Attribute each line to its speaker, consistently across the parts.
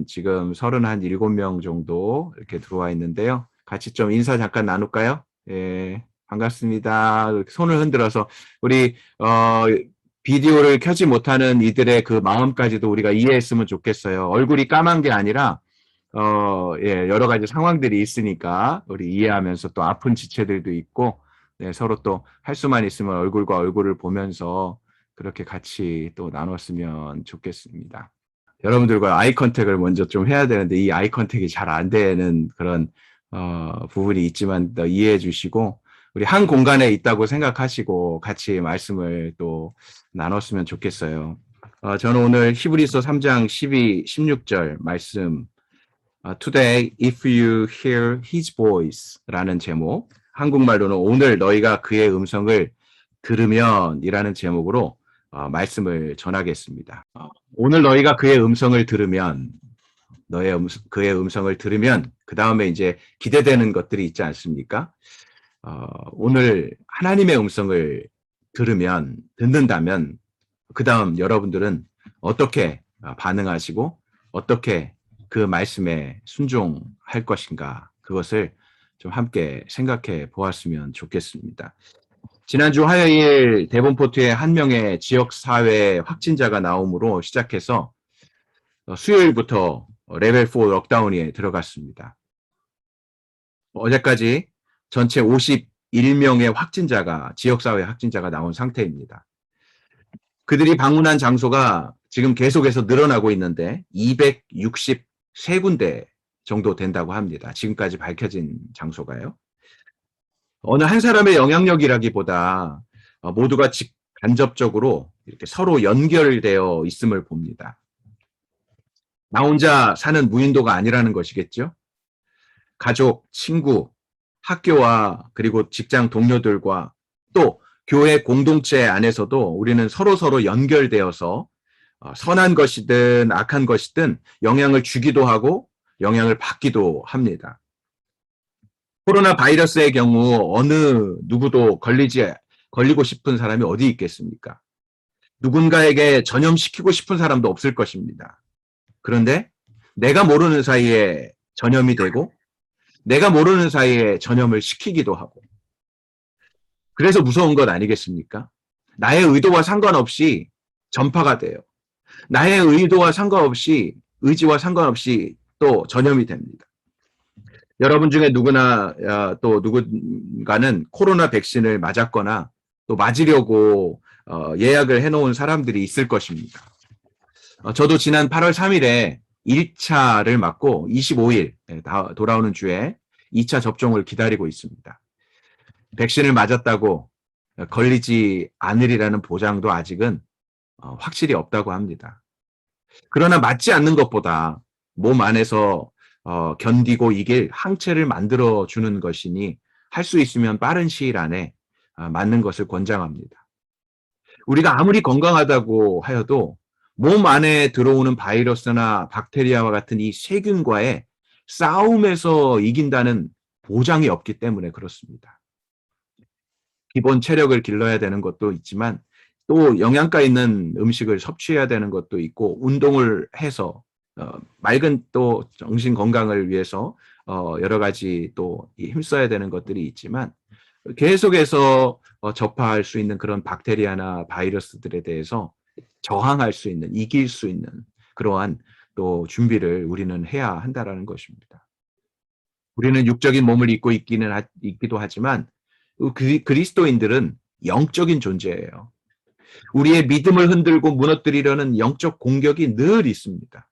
Speaker 1: 보면 지금 37명 정도 이렇게 들어와 있는데요. 같이 좀 인사 잠깐 나눌까요? 예, 반갑습니다. 이렇게 손을 흔들어서 우리 비디오를 켜지 못하는 이들의 그 마음까지도 우리가 이해했으면 좋겠어요. 얼굴이 까만 게 아니라 예, 여러 가지 상황들이 있으니까 우리 이해하면서 또 아픈 지체들도 있고 네, 서로 또 할 수만 있으면 얼굴과 얼굴을 보면서 그렇게 같이 또 나눴으면 좋겠습니다. 여러분들과 아이 컨택을 먼저 좀 해야 되는데 이 아이 컨택이 잘 안 되는 그런 부분이 있지만 더 이해해 주시고 우리 한 공간에 있다고 생각하시고 같이 말씀을 또 나눴으면 좋겠어요. 저는 오늘 히브리서 3장 12, 16절 말씀 Today, if you hear his voice 라는 제목, 한국말로는 오늘 너희가 그의 음성을 들으면 이라는 제목으로 말씀을 전하겠습니다. 오늘 너희가 그의 음성을 들으면, 그의 음성을 들으면, 그 다음에 이제 기대되는 것들이 있지 않습니까? 오늘 하나님의 음성을 듣는다면, 그 다음 여러분들은 어떻게 반응하시고, 어떻게 그 말씀에 순종할 것인가, 그것을 좀 함께 생각해 보았으면 좋겠습니다. 지난주 화요일 데본포트에 한 명의 지역사회 확진자가 나옴으로 시작해서 수요일부터 레벨 4 록다운에 들어갔습니다. 어제까지 전체 51명의 지역사회 확진자가 나온 상태입니다. 그들이 방문한 장소가 지금 계속해서 늘어나고 있는데 263군데 정도 된다고 합니다. 지금까지 밝혀진 장소가요. 어느 한 사람의 영향력이라기보다 모두가 간접적으로 이렇게 서로 연결되어 있음을 봅니다. 나 혼자 사는 무인도가 아니라는 것이겠죠. 가족, 친구, 학교와 그리고 직장 동료들과 또 교회 공동체 안에서도 우리는 서로 연결되어서 선한 것이든 악한 것이든 영향을 주기도 하고 영향을 받기도 합니다. 코로나 바이러스의 경우 어느 누구도 걸리고 싶은 사람이 어디 있겠습니까? 누군가에게 전염시키고 싶은 사람도 없을 것입니다. 그런데 내가 모르는 사이에 전염이 되고 내가 모르는 사이에 전염을 시키기도 하고 그래서 무서운 것 아니겠습니까? 나의 의도와 상관없이 전파가 돼요. 나의 의지와 상관없이 또 전염이 됩니다. 여러분 중에 누군가는 코로나 백신을 맞았거나 또 맞으려고 예약을 해놓은 사람들이 있을 것입니다. 저도 지난 8월 3일에 1차를 맞고 25일 돌아오는 주에 2차 접종을 기다리고 있습니다. 백신을 맞았다고 걸리지 않으리라는 보장도 아직은 확실히 없다고 합니다. 그러나 맞지 않는 것보다 몸 안에서 견디고 이길 항체를 만들어주는 것이니 할 수 있으면 빠른 시일 안에 맞는 것을 권장합니다. 우리가 아무리 건강하다고 하여도 몸 안에 들어오는 바이러스나 박테리아와 같은 이 세균과의 싸움에서 이긴다는 보장이 없기 때문에 그렇습니다. 기본 체력을 길러야 되는 것도 있지만 또 영양가 있는 음식을 섭취해야 되는 것도 있고 운동을 해서 맑은 또 정신 건강을 위해서 여러 가지 또 힘써야 되는 것들이 있지만 계속해서 접할 수 있는 그런 박테리아나 바이러스들에 대해서 저항할 수 있는, 이길 수 있는 그러한 또 준비를 우리는 해야 한다라는 것입니다. 우리는 육적인 몸을 있기도 하지만 그리스도인들은 영적인 존재예요. 우리의 믿음을 흔들고 무너뜨리려는 영적 공격이 늘 있습니다.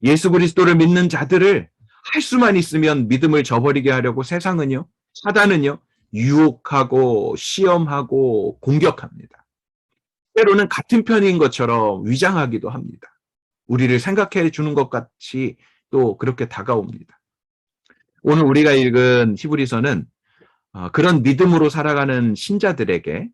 Speaker 1: 예수 그리스도를 믿는 자들을 할 수만 있으면 믿음을 저버리게 하려고 사단은요, 유혹하고 시험하고 공격합니다. 때로는 같은 편인 것처럼 위장하기도 합니다. 우리를 생각해 주는 것 같이 또 그렇게 다가옵니다. 오늘 우리가 읽은 히브리서는 그런 믿음으로 살아가는 신자들에게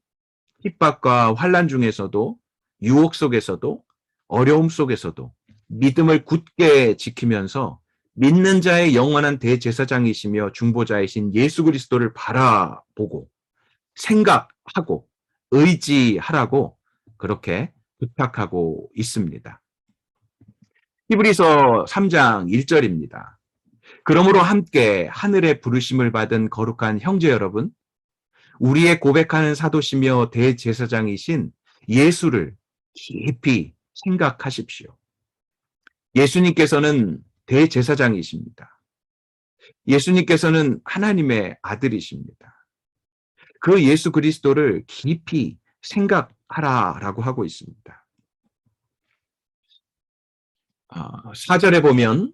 Speaker 1: 핍박과 환난 중에서도 유혹 속에서도 어려움 속에서도 믿음을 굳게 지키면서 믿는 자의 영원한 대제사장이시며 중보자이신 예수 그리스도를 바라보고 생각하고 의지하라고 그렇게 부탁하고 있습니다. 히브리서 3장 1절입니다. 그러므로 함께 하늘의 부르심을 받은 거룩한 형제 여러분, 우리의 고백하는 사도시며 대제사장이신 예수를 깊이 생각하십시오. 예수님께서는 대제사장이십니다. 예수님께서는 하나님의 아들이십니다. 그 예수 그리스도를 깊이 생각하라라고 하고 있습니다. 4절에 보면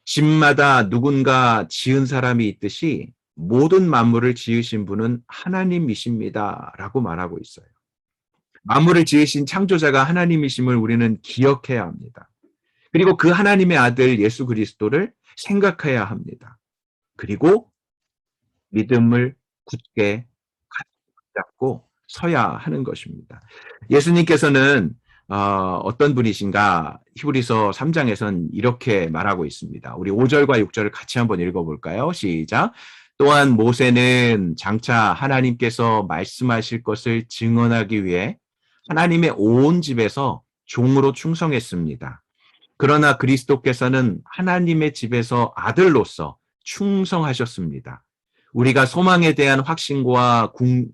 Speaker 1: 집마다 누군가 지은 사람이 있듯이 모든 만물을 지으신 분은 하나님이십니다라고 말하고 있어요. 만물을 지으신 창조자가 하나님이심을 우리는 기억해야 합니다. 그리고 그 하나님의 아들 예수 그리스도를 생각해야 합니다. 그리고 믿음을 굳게 잡고 서야 하는 것입니다. 예수님께서는 어떤 분이신가? 히브리서 3장에선 이렇게 말하고 있습니다. 우리 5절과 6절을 같이 한번 읽어볼까요? 시작. 또한 모세는 장차 하나님께서 말씀하실 것을 증언하기 위해 하나님의 온 집에서 종으로 충성했습니다. 그러나 그리스도께서는 하나님의 집에서 아들로서 충성하셨습니다. 우리가 소망에 대한 확신과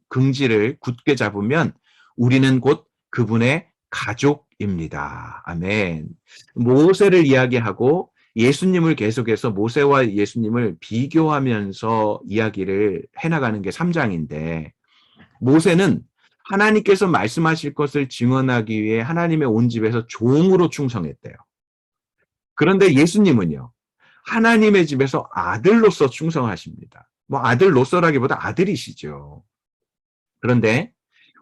Speaker 1: 긍지를 굳게 잡으면 우리는 곧 그분의 가족입니다. 아멘. 모세를 이야기하고 예수님을 계속해서 모세와 예수님을 비교하면서 이야기를 해나가는 게 3장인데, 모세는 하나님께서 말씀하실 것을 증언하기 위해 하나님의 온 집에서 종으로 충성했대요. 그런데 예수님은요, 하나님의 집에서 아들로서 충성하십니다. 뭐 아들로서라기보다 아들이시죠. 그런데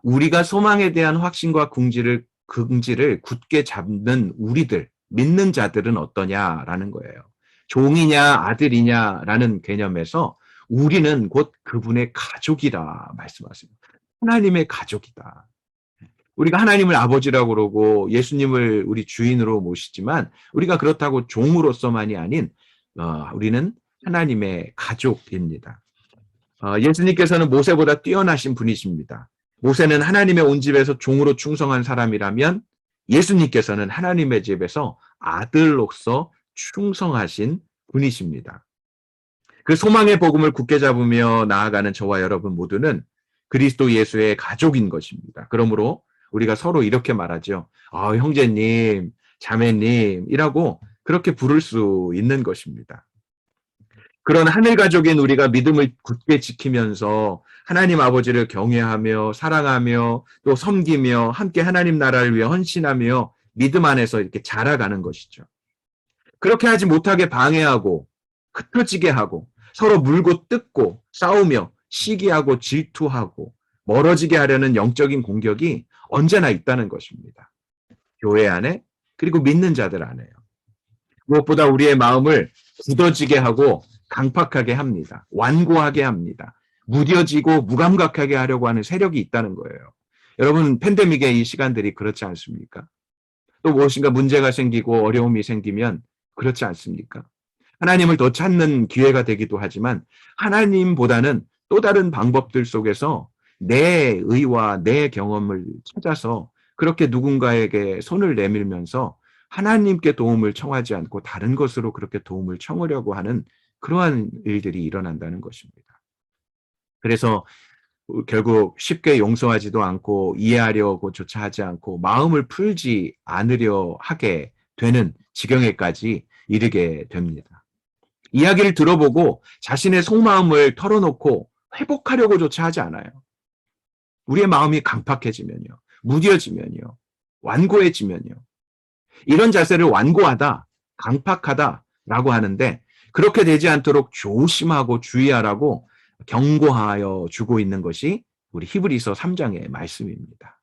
Speaker 1: 우리가 소망에 대한 확신과 긍지를 굳게 잡는 우리들, 믿는 자들은 어떠냐라는 거예요. 종이냐 아들이냐라는 개념에서 우리는 곧 그분의 가족이라 말씀하십니다. 하나님의 가족이다. 우리가 하나님을 아버지라고 그러고 예수님을 우리 주인으로 모시지만 우리가 그렇다고 종으로서만이 아닌 우리는 하나님의 가족입니다. 예수님께서는 모세보다 뛰어나신 분이십니다. 모세는 하나님의 온 집에서 종으로 충성한 사람이라면 예수님께서는 하나님의 집에서 아들로서 충성하신 분이십니다. 그 소망의 복음을 굳게 잡으며 나아가는 저와 여러분 모두는 그리스도 예수의 가족인 것입니다. 그러므로 우리가 서로 이렇게 말하죠. 형제님, 자매님이라고 그렇게 부를 수 있는 것입니다. 그런 하늘 가족인 우리가 믿음을 굳게 지키면서 하나님 아버지를 경외하며 사랑하며 또 섬기며 함께 하나님 나라를 위해 헌신하며 믿음 안에서 이렇게 자라가는 것이죠. 그렇게 하지 못하게 방해하고 흩어지게 하고 서로 물고 뜯고 싸우며 시기하고 질투하고 멀어지게 하려는 영적인 공격이 언제나 있다는 것입니다. 교회 안에 그리고 믿는 자들 안에요. 무엇보다 우리의 마음을 굳어지게 하고 강팍하게 합니다. 완고하게 합니다. 무뎌지고 무감각하게 하려고 하는 세력이 있다는 거예요. 여러분, 팬데믹의 이 시간들이 그렇지 않습니까? 또 무엇인가 문제가 생기고 어려움이 생기면 그렇지 않습니까? 하나님을 더 찾는 기회가 되기도 하지만 하나님보다는 또 다른 방법들 속에서 내 의와 내 경험을 찾아서 그렇게 누군가에게 손을 내밀면서 하나님께 도움을 청하지 않고 다른 것으로 그렇게 도움을 청하려고 하는 그러한 일들이 일어난다는 것입니다. 그래서 결국 쉽게 용서하지도 않고 이해하려고조차 하지 않고 마음을 풀지 않으려 하게 되는 지경에까지 이르게 됩니다. 이야기를 들어보고 자신의 속마음을 털어놓고 회복하려고조차 하지 않아요. 우리의 마음이 강팍해지면요, 무뎌지면요, 완고해지면요, 이런 자세를 완고하다, 강팍하다라고 하는데 그렇게 되지 않도록 조심하고 주의하라고 경고하여 주고 있는 것이 우리 히브리서 3장의 말씀입니다.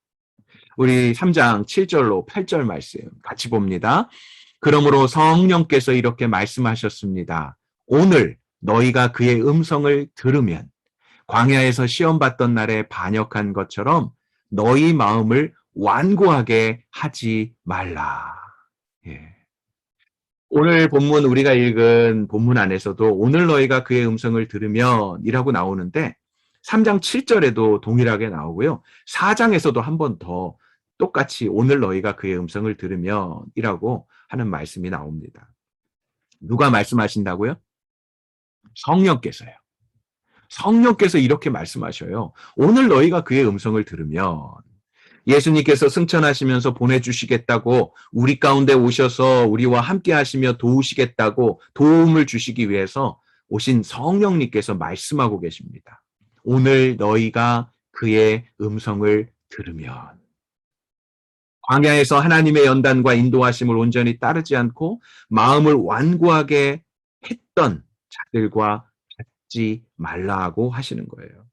Speaker 1: 우리 3장 7절로 8절 말씀 같이 봅니다. 그러므로 성령께서 이렇게 말씀하셨습니다. 오늘 너희가 그의 음성을 들으면 광야에서 시험받던 날에 반역한 것처럼 너희 마음을 완고하게 하지 말라. 예. 오늘 본문 우리가 읽은 본문 안에서도 오늘 너희가 그의 음성을 들으면 이라고 나오는데 3장 7절에도 동일하게 나오고요. 4장에서도 한 번 더 똑같이 오늘 너희가 그의 음성을 들으면이라고 하는 말씀이 나옵니다. 누가 말씀하신다고요? 성령께서요. 성령께서 이렇게 말씀하셔요. 오늘 너희가 그의 음성을 들으면 예수님께서 승천하시면서 보내주시겠다고 우리 가운데 오셔서 우리와 함께 하시며 도우시겠다고 도움을 주시기 위해서 오신 성령님께서 말씀하고 계십니다. 오늘 너희가 그의 음성을 들으면 광야에서 하나님의 연단과 인도하심을 온전히 따르지 않고 마음을 완고하게 했던 자들과 같지 말라고 하시는 거예요.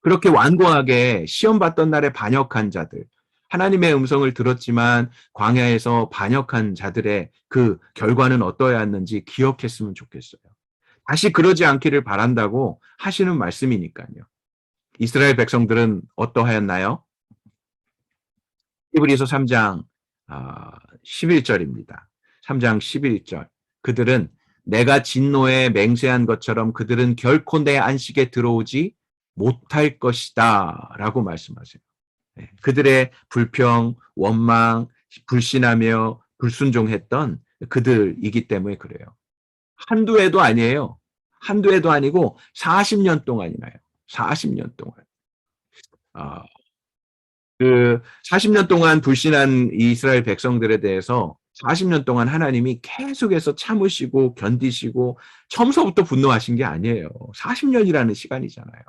Speaker 1: 그렇게 완고하게 시험 받던 날에 반역한 자들, 하나님의 음성을 들었지만 광야에서 반역한 자들의 그 결과는 어떠했는지 기억했으면 좋겠어요. 다시 그러지 않기를 바란다고 하시는 말씀이니까요. 이스라엘 백성들은 어떠하였나요? 히브리서 3장 11절입니다. 3장 11절. 그들은 내가 진노에 맹세한 것처럼 그들은 결코 내 안식에 들어오지 못할 것이다 라고 말씀하세요. 그들의 불평, 원망, 불신하며 불순종했던 그들이기 때문에 그래요. 한두 해도 아니에요. 한두 해도 아니고 40년 동안이나요. 40년 동안. 그 40년 동안 불신한 이스라엘 백성들에 대해서 40년 동안 하나님이 계속해서 참으시고 견디시고 처음서부터 분노하신 게 아니에요. 40년이라는 시간이잖아요.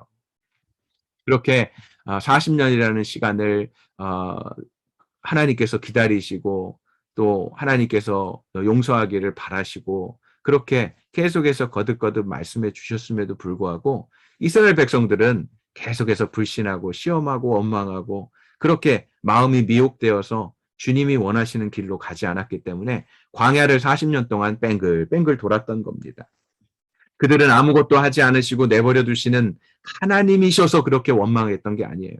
Speaker 1: 그렇게 40년이라는 시간을 하나님께서 기다리시고 또 하나님께서 용서하기를 바라시고 그렇게 계속해서 거듭거듭 말씀해 주셨음에도 불구하고 이스라엘 백성들은 계속해서 불신하고 시험하고 원망하고 그렇게 마음이 미혹되어서 주님이 원하시는 길로 가지 않았기 때문에 광야를 40년 동안 뺑글뺑글 돌았던 겁니다. 그들은 아무것도 하지 않으시고 내버려 두시는 하나님이셔서 그렇게 원망했던 게 아니에요.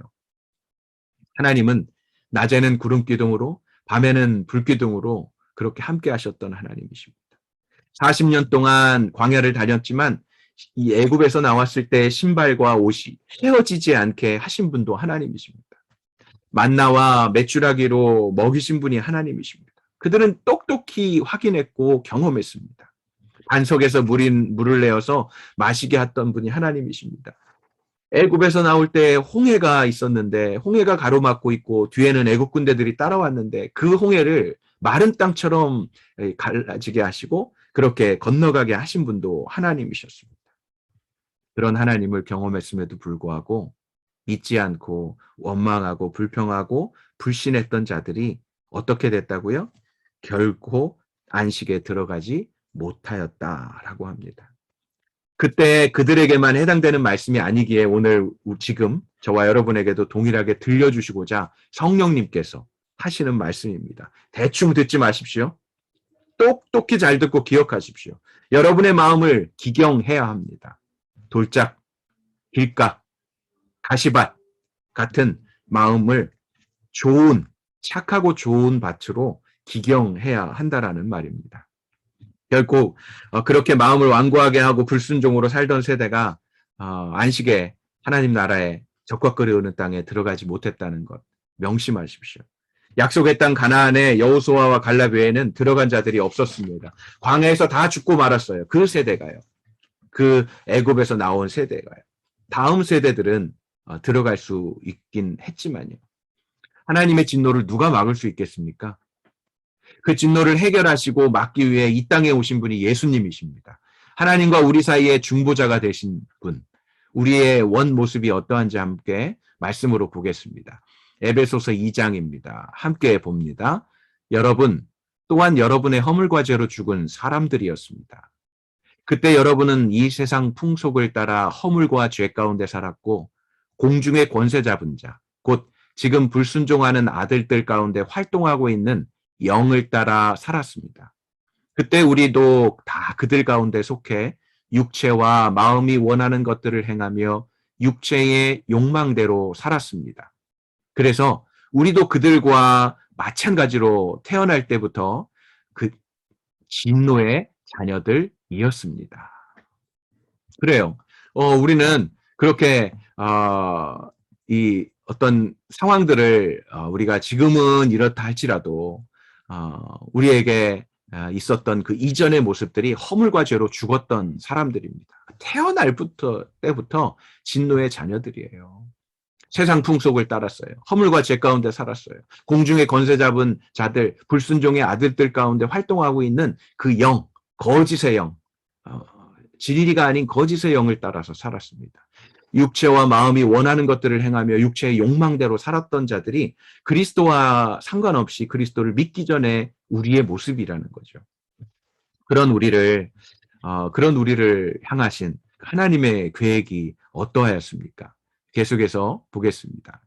Speaker 1: 하나님은 낮에는 구름 기둥으로 밤에는 불 기둥으로 그렇게 함께 하셨던 하나님이십니다. 40년 동안 광야를 다녔지만 이 애굽에서 나왔을 때 신발과 옷이 헤어지지 않게 하신 분도 하나님이십니다. 만나와 메추라기로 먹이신 분이 하나님이십니다. 그들은 똑똑히 확인했고 경험했습니다. 반석에서 물을 내어서 마시게 했던 분이 하나님이십니다. 애굽에서 나올 때 홍해가 있었는데 홍해가 가로막고 있고 뒤에는 애굽 군대들이 따라왔는데 그 홍해를 마른 땅처럼 갈라지게 하시고 그렇게 건너가게 하신 분도 하나님이셨습니다. 그런 하나님을 경험했음에도 불구하고 믿지 않고 원망하고 불평하고 불신했던 자들이 어떻게 됐다고요? 결코 안식에 들어가지 못하였다라고 합니다. 그때 그들에게만 해당되는 말씀이 아니기에 오늘 지금 저와 여러분에게도 동일하게 들려주시고자 성령님께서 하시는 말씀입니다. 대충 듣지 마십시오. 똑똑히 잘 듣고 기억하십시오. 여러분의 마음을 기경해야 합니다. 돌짝, 길각, 가시밭 같은 마음을 좋은, 착하고 좋은 밭으로 기경해야 한다라는 말입니다. 결국 그렇게 마음을 완고하게 하고 불순종으로 살던 세대가 안식에 하나님 나라에 적과거리오는 땅에 들어가지 못했다는 것 명심하십시오. 약속의 땅 가나안에 여호수아와 갈렙 외에는 들어간 자들이 없었습니다. 광야에서 다 죽고 말았어요. 그 세대가요. 그 애굽에서 나온 세대가요. 다음 세대들은 들어갈 수 있긴 했지만요. 하나님의 진노를 누가 막을 수 있겠습니까? 그 진노를 해결하시고 막기 위해 이 땅에 오신 분이 예수님이십니다. 하나님과 우리 사이의 중보자가 되신 분, 우리의 원 모습이 어떠한지 함께 말씀으로 보겠습니다. 에베소서 2장입니다. 함께 봅니다. 여러분, 또한 여러분의 허물과 죄로 죽은 사람들이었습니다. 그때 여러분은 이 세상 풍속을 따라 허물과 죄 가운데 살았고 공중의 권세 잡은 자, 곧 지금 불순종하는 아들들 가운데 활동하고 있는 영을 따라 살았습니다. 그때 우리도 다 그들 가운데 속해 육체와 마음이 원하는 것들을 행하며 육체의 욕망대로 살았습니다. 그래서 우리도 그들과 마찬가지로 태어날 때부터 그 진노의 자녀들이었습니다. 그래요. 우리는 그렇게 이 어떤 상황들을 우리가 지금은 이렇다 할지라도 우리에게 있었던 그 이전의 모습들이 허물과 죄로 죽었던 사람들입니다. 태어날 때부터 진노의 자녀들이에요. 세상 풍속을 따랐어요. 허물과 죄 가운데 살았어요. 공중의 권세 잡은 자들, 불순종의 아들들 가운데 활동하고 있는 그 영, 거짓의 영, 진리가 아닌 거짓의 영을 따라서 살았습니다. 육체와 마음이 원하는 것들을 행하며 육체의 욕망대로 살았던 자들이 그리스도와 상관없이 그리스도를 믿기 전에 우리의 모습이라는 거죠. 그런 우리를 향하신 하나님의 계획이 어떠하였습니까? 계속해서 보겠습니다.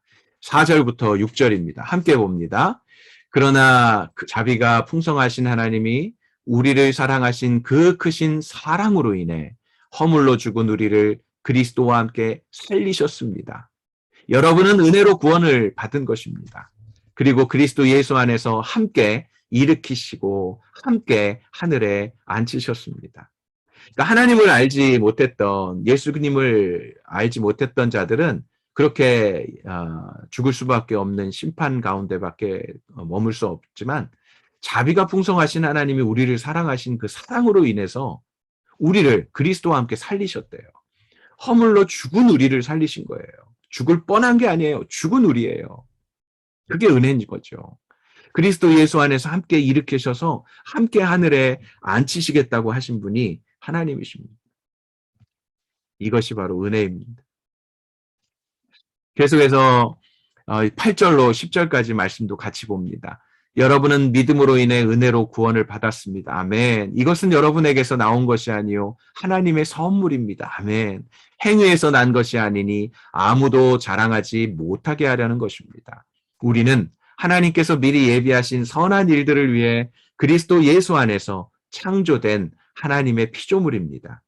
Speaker 1: 4절부터 6절입니다. 함께 봅니다. 그러나 그 자비가 풍성하신 하나님이 우리를 사랑하신 그 크신 사랑으로 인해 허물로 죽은 우리를 그리스도와 함께 살리셨습니다. 여러분은 은혜로 구원을 받은 것입니다. 그리고 그리스도 예수 안에서 함께 일으키시고 함께 하늘에 앉히셨습니다. 그러니까 하나님을 알지 못했던, 예수님을 알지 못했던 자들은 그렇게 죽을 수밖에 없는 심판 가운데밖에 머물 수 없지만, 자비가 풍성하신 하나님이 우리를 사랑하신 그 사랑으로 인해서 우리를 그리스도와 함께 살리셨대요. 허물로 죽은 우리를 살리신 거예요. 죽을 뻔한 게 아니에요. 죽은 우리예요. 그게 은혜인 거죠. 그리스도 예수 안에서 함께 일으키셔서 함께 하늘에 앉히시겠다고 하신 분이 하나님이십니다. 이것이 바로 은혜입니다. 계속해서 8절로 10절까지 말씀도 같이 봅니다. 여러분은 믿음으로 인해 은혜로 구원을 받았습니다. 아멘. 이것은 여러분에게서 나온 것이 아니요 하나님의 선물입니다. 아멘. 행위에서 난 것이 아니니 아무도 자랑하지 못하게 하려는 것입니다. 우리는 하나님께서 미리 예비하신 선한 일들을 위해 그리스도 예수 안에서 창조된 하나님의 피조물입니다.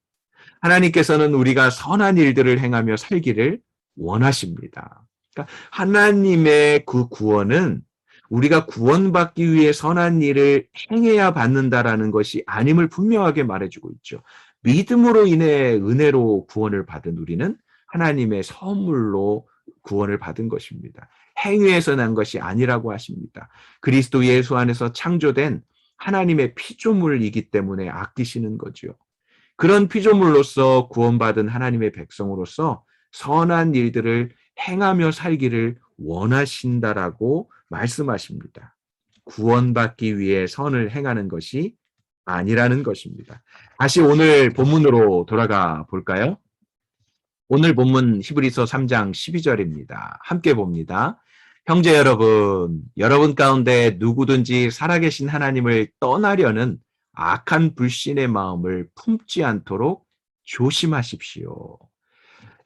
Speaker 1: 하나님께서는 우리가 선한 일들을 행하며 살기를 원하십니다. 그러니까 하나님의 그 구원은 우리가 구원받기 위해 선한 일을 행해야 받는다라는 것이 아님을 분명하게 말해주고 있죠. 믿음으로 인해 은혜로 구원을 받은 우리는 하나님의 선물로 구원을 받은 것입니다. 행위에서 난 것이 아니라고 하십니다. 그리스도 예수 안에서 창조된 하나님의 피조물이기 때문에 아끼시는 거죠. 그런 피조물로서 구원받은 하나님의 백성으로서 선한 일들을 행하며 살기를 원하신다라고 말씀하십니다. 구원받기 위해 선을 행하는 것이 아니라는 것입니다. 다시 오늘 본문으로 돌아가 볼까요? 오늘 본문 히브리서 3장 12절입니다. 함께 봅니다. 형제 여러분, 여러분 가운데 누구든지 살아계신 하나님을 떠나려는 악한 불신의 마음을 품지 않도록 조심하십시오.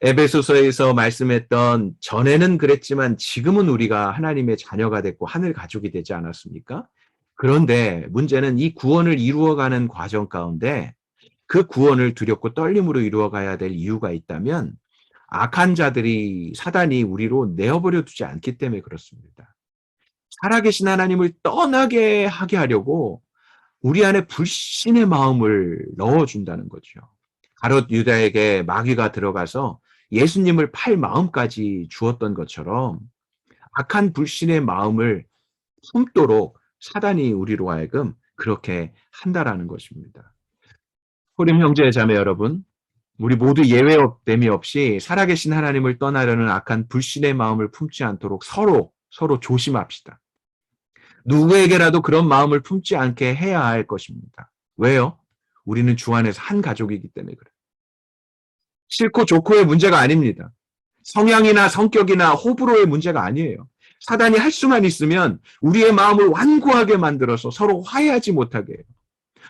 Speaker 1: 에베소서에서 말씀했던 전에는 그랬지만 지금은 우리가 하나님의 자녀가 됐고 하늘 가족이 되지 않았습니까? 그런데 문제는 이 구원을 이루어가는 과정 가운데 그 구원을 두렵고 떨림으로 이루어가야 될 이유가 있다면 악한 자들이 사단이 우리로 내어버려 두지 않기 때문에 그렇습니다. 살아계신 하나님을 떠나게 하게 하려고 우리 안에 불신의 마음을 넣어준다는 거죠. 가롯 유다에게 마귀가 들어가서 예수님을 팔 마음까지 주었던 것처럼 악한 불신의 마음을 품도록 사단이 우리로 하여금 그렇게 한다라는 것입니다. 호림 형제 자매 여러분, 우리 모두 예외됨이 없이 살아계신 하나님을 떠나려는 악한 불신의 마음을 품지 않도록 서로 조심합시다. 누구에게라도 그런 마음을 품지 않게 해야 할 것입니다. 왜요? 우리는 주 안에서 한 가족이기 때문에 그래요. 싫고 좋고의 문제가 아닙니다. 성향이나 성격이나 호불호의 문제가 아니에요. 사단이 할 수만 있으면 우리의 마음을 완고하게 만들어서 서로 화해하지 못하게 해요.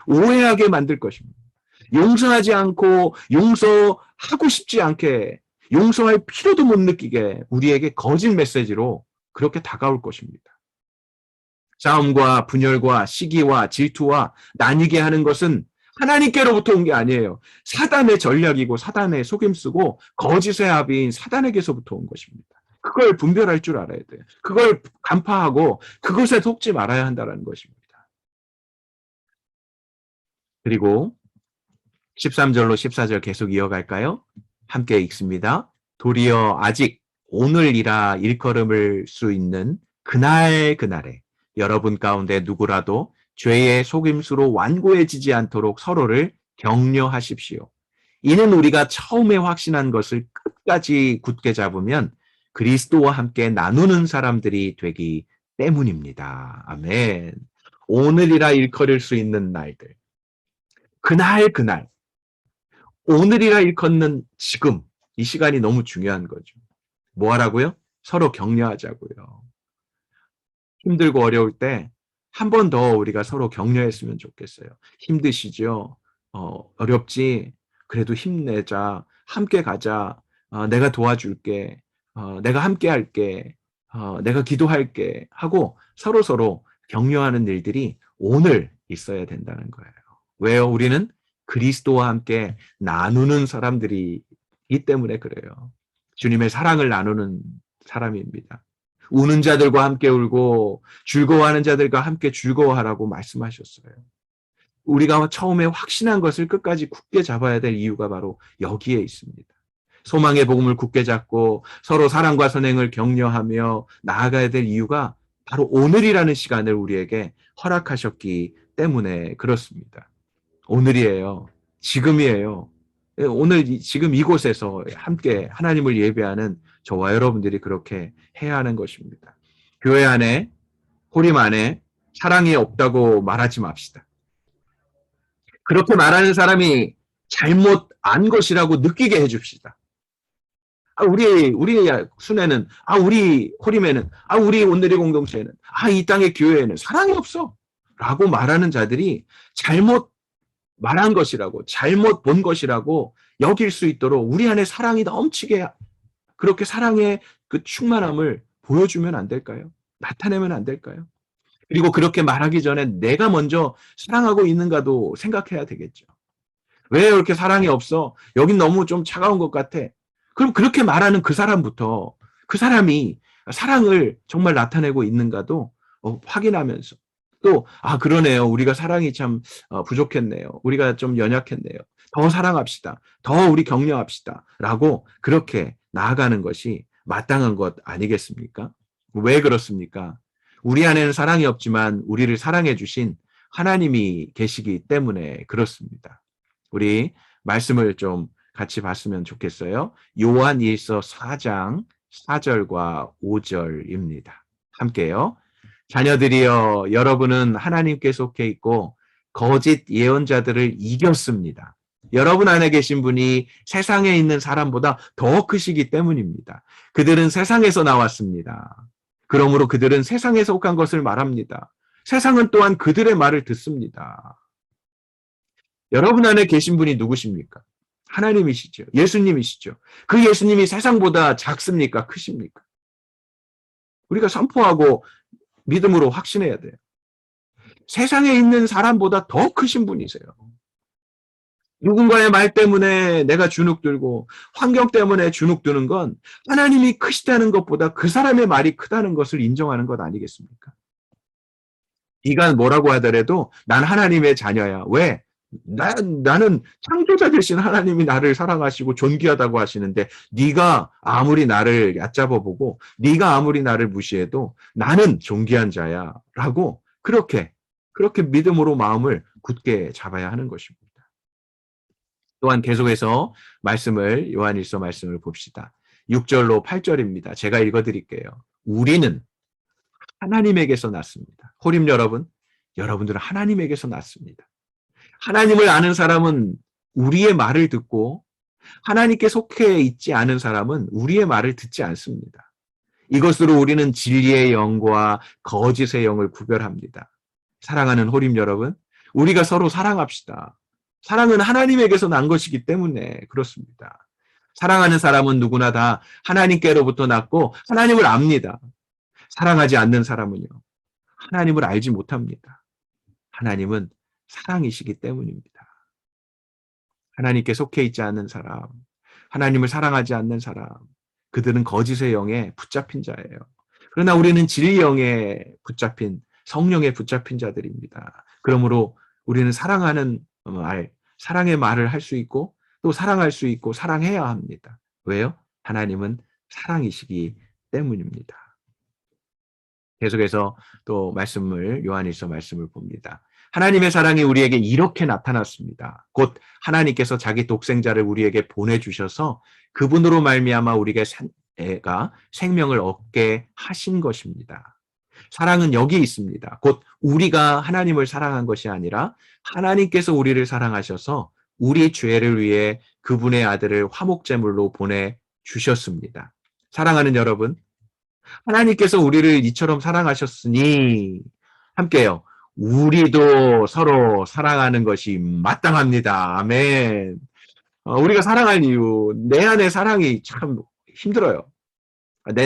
Speaker 1: 오해하게 만들 것입니다. 용서하지 않고 용서하고 싶지 않게 용서할 필요도 못 느끼게 우리에게 거짓 메시지로 그렇게 다가올 것입니다. 싸움과 분열과 시기와 질투와 나뉘게 하는 것은 하나님께로부터 온 게 아니에요. 사단의 전략이고 사단의 속임수고 거짓의 합의인 사단에게서부터 온 것입니다. 그걸 분별할 줄 알아야 돼요. 그걸 간파하고 그것에 속지 말아야 한다는 것입니다. 그리고 13절로 14절 계속 이어갈까요? 함께 읽습니다. 도리어 아직 오늘이라 일컬음을 수 있는 그날에 여러분 가운데 누구라도 죄의 속임수로 완고해지지 않도록 서로를 격려하십시오. 이는 우리가 처음에 확신한 것을 끝까지 굳게 잡으면 그리스도와 함께 나누는 사람들이 되기 때문입니다. 아멘. 오늘이라 일컬을 수 있는 날들. 그날. 오늘이라 일컫는 지금. 이 시간이 너무 중요한 거죠. 뭐 하라고요? 서로 격려하자고요. 힘들고 어려울 때 한 번 더 우리가 서로 격려했으면 좋겠어요. 힘드시죠? 어렵지? 그래도 힘내자. 함께 가자. 내가 도와줄게. 내가 함께 할게. 내가 기도할게. 하고 서로 격려하는 일들이 오늘 있어야 된다는 거예요. 왜요? 우리는 그리스도와 함께 나누는 사람들이기 때문에 그래요. 주님의 사랑을 나누는 사람입니다. 우는 자들과 함께 울고 즐거워하는 자들과 함께 즐거워하라고 말씀하셨어요. 우리가 처음에 확신한 것을 끝까지 굳게 잡아야 될 이유가 바로 여기에 있습니다. 소망의 복음을 굳게 잡고 서로 사랑과 선행을 격려하며 나아가야 될 이유가 바로 오늘이라는 시간을 우리에게 허락하셨기 때문에 그렇습니다. 오늘이에요. 지금이에요. 오늘 지금 이곳에서 함께 하나님을 예배하는 저와 여러분들이 그렇게 해야 하는 것입니다. 교회 안에, 호림 안에 사랑이 없다고 말하지 맙시다. 그렇게 말하는 사람이 잘못 안 것이라고 느끼게 해줍시다. 우리 순회는, 우리 호림에는, 우리 온누리 공동체에는, 이 땅의 교회에는 사랑이 없어. 라고 말하는 자들이 잘못 말한 것이라고, 잘못 본 것이라고 여길 수 있도록 우리 안에 사랑이 넘치게 그렇게 사랑의 그 충만함을 보여주면 안 될까요? 나타내면 안 될까요? 그리고 그렇게 말하기 전에 내가 먼저 사랑하고 있는가도 생각해야 되겠죠. 왜 이렇게 사랑이 없어? 여긴 너무 좀 차가운 것 같아. 그럼 그렇게 말하는 그 사람부터 그 사람이 사랑을 정말 나타내고 있는가도 확인하면서 또 그러네요. 우리가 사랑이 참 부족했네요. 우리가 좀 연약했네요. 더 사랑합시다. 더 우리 격려합시다. 라고 그렇게 나아가는 것이 마땅한 것 아니겠습니까? 왜 그렇습니까? 우리 안에는 사랑이 없지만 우리를 사랑해 주신 하나님이 계시기 때문에 그렇습니다. 우리 말씀을 좀 같이 봤으면 좋겠어요. 요한 1서 4장 4절과 5절입니다. 함께요. 자녀들이여, 여러분은 하나님께 속해 있고 거짓 예언자들을 이겼습니다. 여러분 안에 계신 분이 세상에 있는 사람보다 더 크시기 때문입니다. 그들은 세상에서 나왔습니다. 그러므로 그들은 세상에 속한 것을 말합니다. 세상은 또한 그들의 말을 듣습니다. 여러분 안에 계신 분이 누구십니까? 하나님이시죠. 예수님이시죠. 그 예수님이 세상보다 작습니까? 크십니까? 우리가 선포하고 믿음으로 확신해야 돼요. 세상에 있는 사람보다 더 크신 분이세요. 누군가의 말 때문에 내가 주눅들고 환경 때문에 주눅드는 건 하나님이 크시다는 것보다 그 사람의 말이 크다는 것을 인정하는 것 아니겠습니까? 네가 뭐라고 하더라도 난 하나님의 자녀야. 왜? 나는 창조자 되신 하나님이 나를 사랑하시고 존귀하다고 하시는데 네가 아무리 나를 얕잡아보고 네가 아무리 나를 무시해도 나는 존귀한 자야 라고 그렇게 믿음으로 마음을 굳게 잡아야 하는 것입니다. 또한 계속해서 요한일서 말씀을 봅시다. 6절로 8절입니다. 제가 읽어드릴게요. 우리는 하나님에게서 났습니다. 호림 여러분들은 하나님에게서 났습니다. 하나님을 아는 사람은 우리의 말을 듣고 하나님께 속해 있지 않은 사람은 우리의 말을 듣지 않습니다. 이것으로 우리는 진리의 영과 거짓의 영을 구별합니다. 사랑하는 호림 여러분, 우리가 서로 사랑합시다. 사랑은 하나님에게서 난 것이기 때문에 그렇습니다. 사랑하는 사람은 누구나 다 하나님께로부터 났고 하나님을 압니다. 사랑하지 않는 사람은요, 하나님을 알지 못합니다. 하나님은 사랑이시기 때문입니다. 하나님께 속해 있지 않는 사람, 하나님을 사랑하지 않는 사람, 그들은 거짓의 영에 붙잡힌 자예요. 그러나 우리는 진리의 영에 붙잡힌, 성령에 붙잡힌 자들입니다. 그러므로 우리는 사랑하는 사랑의 말을 할 수 있고 또 사랑할 수 있고 사랑해야 합니다. 왜요? 하나님은 사랑이시기 때문입니다. 계속해서 또 요한일서 말씀을 봅니다. 하나님의 사랑이 우리에게 이렇게 나타났습니다. 곧 하나님께서 자기 독생자를 우리에게 보내주셔서 그분으로 말미암아 우리가 생명을 얻게 하신 것입니다. 사랑은 여기 있습니다. 곧 우리가 하나님을 사랑한 것이 아니라 하나님께서 우리를 사랑하셔서 우리 죄를 위해 그분의 아들을 화목제물로 보내주셨습니다. 사랑하는 여러분, 하나님께서 우리를 이처럼 사랑하셨으니 함께요. 우리도 서로 사랑하는 것이 마땅합니다. 아멘. 우리가 사랑할 이유, 내 안에 사랑이 참 힘들어요.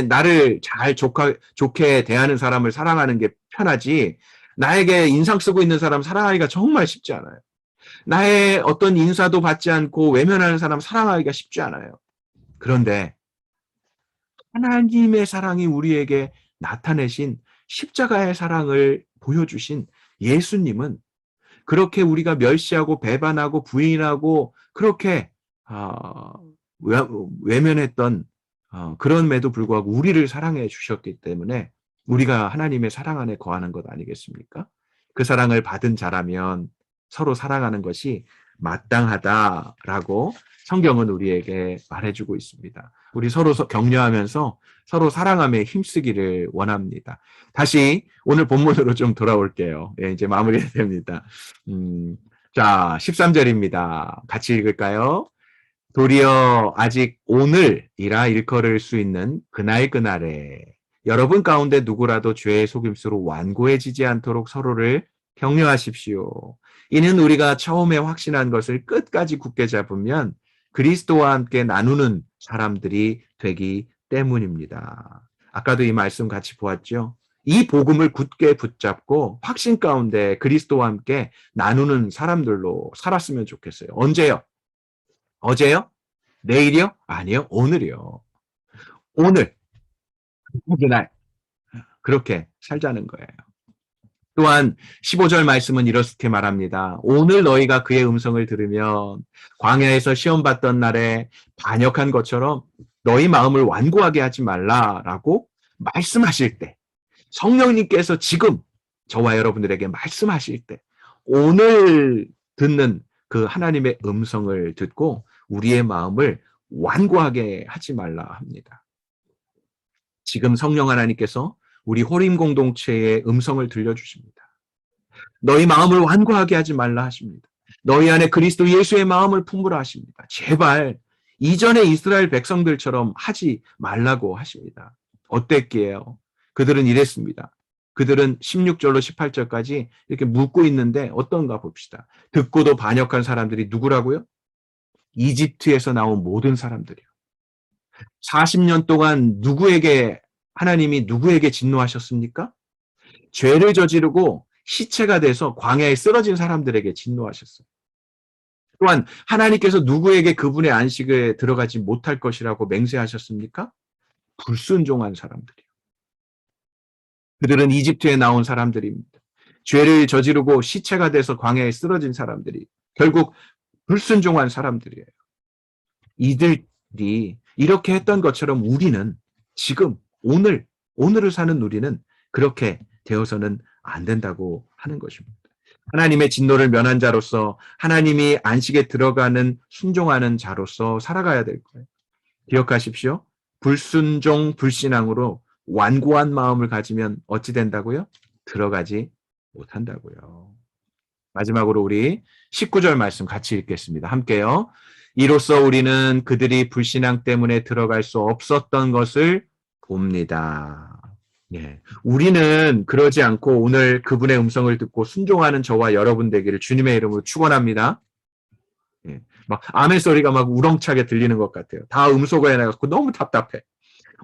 Speaker 1: 나를 잘 좋게 대하는 사람을 사랑하는 게 편하지, 나에게 인상 쓰고 있는 사람 사랑하기가 정말 쉽지 않아요. 나의 어떤 인사도 받지 않고 외면하는 사람 사랑하기가 쉽지 않아요. 그런데 하나님의 사랑이 우리에게 나타내신 십자가의 사랑을 보여주신 예수님은 그렇게 우리가 멸시하고 배반하고 부인하고 그렇게 외면했던 그럼에도 불구하고 우리를 사랑해 주셨기 때문에 우리가 하나님의 사랑 안에 거하는 것 아니겠습니까? 그 사랑을 받은 자라면 서로 사랑하는 것이 마땅하다라고 성경은 우리에게 말해주고 있습니다. 우리 서로 격려하면서 서로 사랑함에 힘쓰기를 원합니다. 다시 오늘 본문으로 좀 돌아올게요. 예, 이제 마무리가 됩니다. 자, 13절입니다. 같이 읽을까요? 도리어 아직 오늘이라 일컬을 수 있는 그날에 여러분 가운데 누구라도 죄의 속임수로 완고해지지 않도록 서로를 격려하십시오. 이는 우리가 처음에 확신한 것을 끝까지 굳게 잡으면 그리스도와 함께 나누는 사람들이 되기 때문입니다. 아까도 이 말씀 같이 보았죠? 이 복음을 굳게 붙잡고 확신 가운데 그리스도와 함께 나누는 사람들로 살았으면 좋겠어요. 언제요? 어제요? 내일이요? 아니요, 오늘이요. 오늘, 그날 그렇게 살자는 거예요. 또한 15절 말씀은 이렇게 말합니다. 오늘 너희가 그의 음성을 들으면 광야에서 시험받던 날에 반역한 것처럼 너희 마음을 완고하게 하지 말라라고 말씀하실 때, 성령님께서 지금 저와 여러분들에게 말씀하실 때 오늘 듣는 그 하나님의 음성을 듣고 우리의 마음을 완고하게 하지 말라 합니다. 지금 성령 하나님께서 우리 호림 공동체의 음성을 들려주십니다. 너희 마음을 완고하게 하지 말라 하십니다. 너희 안에 그리스도 예수의 마음을 품으라 하십니다. 제발 이전에 이스라엘 백성들처럼 하지 말라고 하십니다. 어땠기에요? 그들은 이랬습니다. 그들은 16절로 18절까지 이렇게 묻고 있는데 어떤가 봅시다. 듣고도 반역한 사람들이 누구라고요? 이집트에서 나온 모든 사람들이요. 40년 동안 하나님이 누구에게 진노하셨습니까? 죄를 저지르고 시체가 돼서 광야에 쓰러진 사람들에게 진노하셨어요. 또한 하나님께서 누구에게 그분의 안식에 들어가지 못할 것이라고 맹세하셨습니까? 불순종한 사람들이요. 그들은 이집트에 나온 사람들입니다. 죄를 저지르고 시체가 돼서 광야에 쓰러진 사람들이 결국 불순종한 사람들이에요. 이들이 이렇게 했던 것처럼 우리는 지금 오늘을 사는 우리는 그렇게 되어서는 안 된다고 하는 것입니다. 하나님의 진노를 면한 자로서 하나님이 안식에 들어가는 순종하는 자로서 살아가야 될 거예요. 기억하십시오. 불순종, 불신앙으로 완고한 마음을 가지면 어찌 된다고요? 들어가지 못한다고요. 마지막으로 우리 19절 말씀 같이 읽겠습니다. 함께요. 이로써 우리는 그들이 불신앙 때문에 들어갈 수 없었던 것을 봅니다. 예. 우리는 그러지 않고 오늘 그분의 음성을 듣고 순종하는 저와 여러분 되기를 주님의 이름으로 축원합니다. 예. 막 아멘 소리가 막 우렁차게 들리는 것 같아요. 다 음소거해 놔갖고 너무 답답해.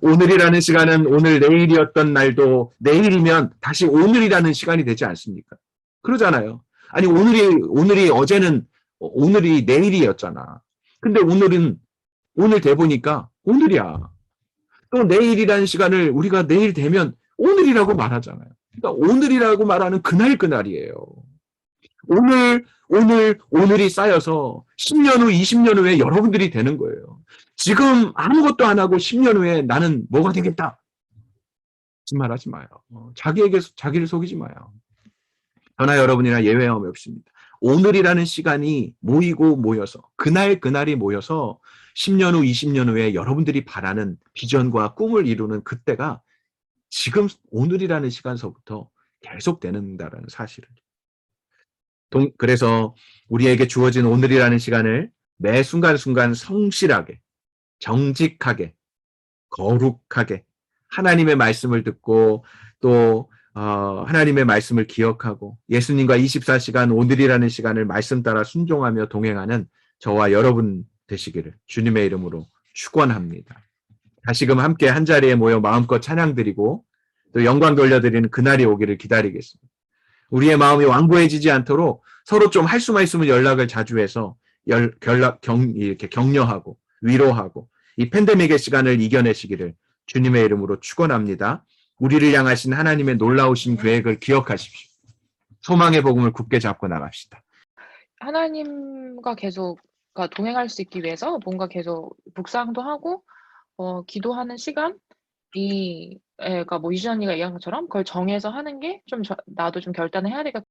Speaker 1: 오늘이라는 시간은 오늘 내일이었던 날도 내일이면 다시 오늘이라는 시간이 되지 않습니까? 그러잖아요. 아니 오늘이 어제는 오늘이 내일이었잖아. 근데 오늘 돼 보니까 오늘이야. 또 내일이라는 시간을 우리가 내일 되면 오늘이라고 말하잖아요. 그러니까 오늘이라고 말하는 그날이에요. 오늘이 쌓여서 10년 후, 20년 후에 여러분들이 되는 거예요. 지금 아무것도 안 하고 10년 후에 나는 뭐가 되겠다. 거짓말하지 마요. 자기를 속이지 마요. 저나 여러분이나 예외함이 없습니다. 오늘이라는 시간이 모여서 그날이 모여서 10년 후, 20년 후에 여러분들이 바라는 비전과 꿈을 이루는 그때가 지금 오늘이라는 시간서부터 계속되는다라는 사실을. 그래서 우리에게 주어진 오늘이라는 시간을 매 순간순간 성실하게, 정직하게, 거룩하게 하나님의 말씀을 듣고 또 하나님의 말씀을 기억하고 예수님과 24시간 오늘이라는 시간을 말씀 따라 순종하며 동행하는 저와 여러분 되시기를 주님의 이름으로 축원합니다. 다시금 함께 한자리에 모여 마음껏 찬양드리고 또 영광 돌려드리는 그날이 오기를 기다리겠습니다. 우리의 마음이 완고해지지 않도록 서로 좀 할 수만 있으면 연락을 자주 해서 이렇게 격려하고 위로하고 이 팬데믹의 시간을 이겨내시기를 주님의 이름으로 축원합니다. 우리를 향하신 하나님의 놀라우신 계획을 기억하십시오. 소망의 복음을 굳게 잡고 나갑시다.
Speaker 2: 하나님과 계속 동행할 수 있기 위해서 뭔가 계속 묵상도 하고 기도하는 시간이 그러니까 뭐 유진 언니가 얘기한 것처럼 그걸 정해서 하는 게 좀 나도 좀 결단을 해야 되겠다.